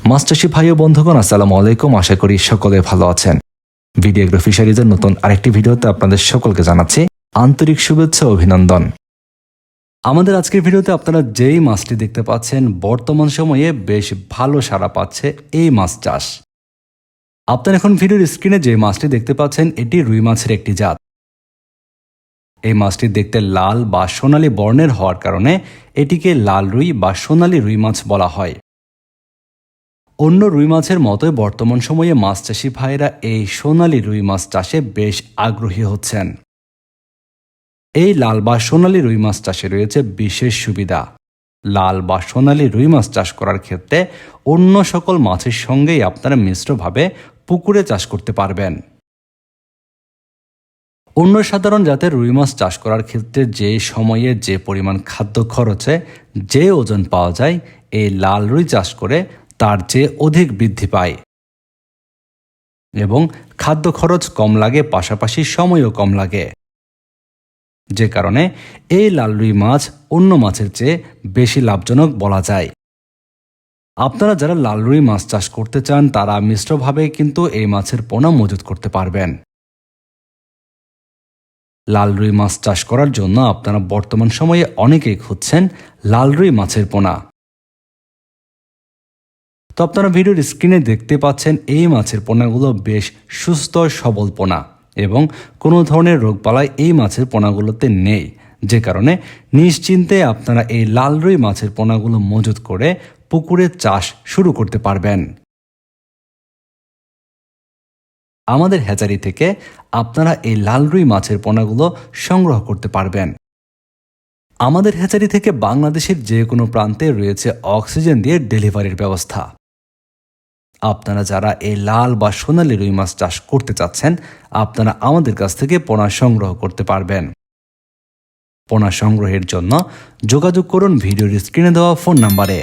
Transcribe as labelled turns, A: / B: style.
A: মাছ চাষি ভাই ও বন্ধুগণ, আসসালামু আলাইকুম। আশা করি সকলে ভালো আছেন। ভিডিওগ্রো ফিশারিজের নতুন আরেকটি ভিডিওতে আপনাদের সকলকে জানাচ্ছি আন্তরিক শুভেচ্ছা ও অভিনন্দন। আমাদের আজকের ভিডিওতে আপনারা যেই মাছটি দেখতে পাচ্ছেন, বর্তমান সময়ে বেশ ভালো সাড়া পাচ্ছে এই মাছ চাষ। আপনারা এখন ভিডিওর স্ক্রিনে যে মাছটি দেখতে পাচ্ছেন, এটি রুই মাছের একটি জাত। এই মাছটি দেখতে লাল বা সোনালী বর্ণের হওয়ার কারণে এটিকে লাল রুই বা সোনালী রুই মাছ বলা হয়। অন্য রুই মাছের মতোই বর্তমান সময়ে মাছ চাষি ভাইরা এই সোনালী রুই মাছ চাষে বেশ আগ্রহী হচ্ছেন। এই লাল বা সোনালী রুই মাছ চাষে রয়েছে বিশেষ সুবিধা। লাল বা সোনালী রুই মাছ চাষ করার ক্ষেত্রে অন্য সকল মাছের সঙ্গেই আপনারা মিশ্রভাবে পুকুরে চাষ করতে পারবেন। অন্য সাধারণ জাতের রুই মাছ চাষ করার ক্ষেত্রে যে সময়ে যে পরিমাণ খাদ্য খরচে যে ওজন পাওয়া যায়, এই লাল রুই চাষ করে তার চেয়ে অধিক বৃদ্ধি পায় এবং খাদ্য খরচ কম লাগে, পাশাপাশি সময়ও কম লাগে। যে কারণে এই লাল রুই মাছ অন্য মাছের চেয়ে বেশি লাভজনক বলা যায়। আপনারা যারা লাল রুই মাছ চাষ করতে চান, তারা মিশ্রভাবে কিন্তু এই মাছের পোনা মজুত করতে পারবেন। লাল রুই মাছ চাষ করার জন্য আপনারা বর্তমান সময়ে অনেকেই খুঁজছেন লাল রুই মাছের পোনা। তো আপনারা ভিডিওর স্ক্রিনে দেখতে পাচ্ছেন এই মাছের পোনাগুলো বেশ সুস্থ সবল পোনা এবং কোনো ধরনের রোগবালাই এই মাছের পোনাগুলোতে নেই। যে কারণে নিশ্চিন্তে আপনারা এই লাল রুই মাছের পোনাগুলো মজুত করে পুকুরে চাষ শুরু করতে পারবেন। আমাদের হ্যাচারি থেকে আপনারা এই লাল রুই মাছের পোনাগুলো সংগ্রহ করতে পারবেন। আমাদের হ্যাচারি থেকে বাংলাদেশের যে কোনো প্রান্তে রয়েছে অক্সিজেন দিয়ে ডেলিভারির ব্যবস্থা। আপনারা যারা এই লাল বা সোনালী রুই মাছ চাষ করতে চাচ্ছেন, আপনারা আমাদের কাছ থেকে পোনা সংগ্রহ করতে পারবেন। পোনা সংগ্রহের জন্য যোগাযোগ করুন ভিডিওর স্ক্রিনে দেওয়া ফোন নাম্বারে।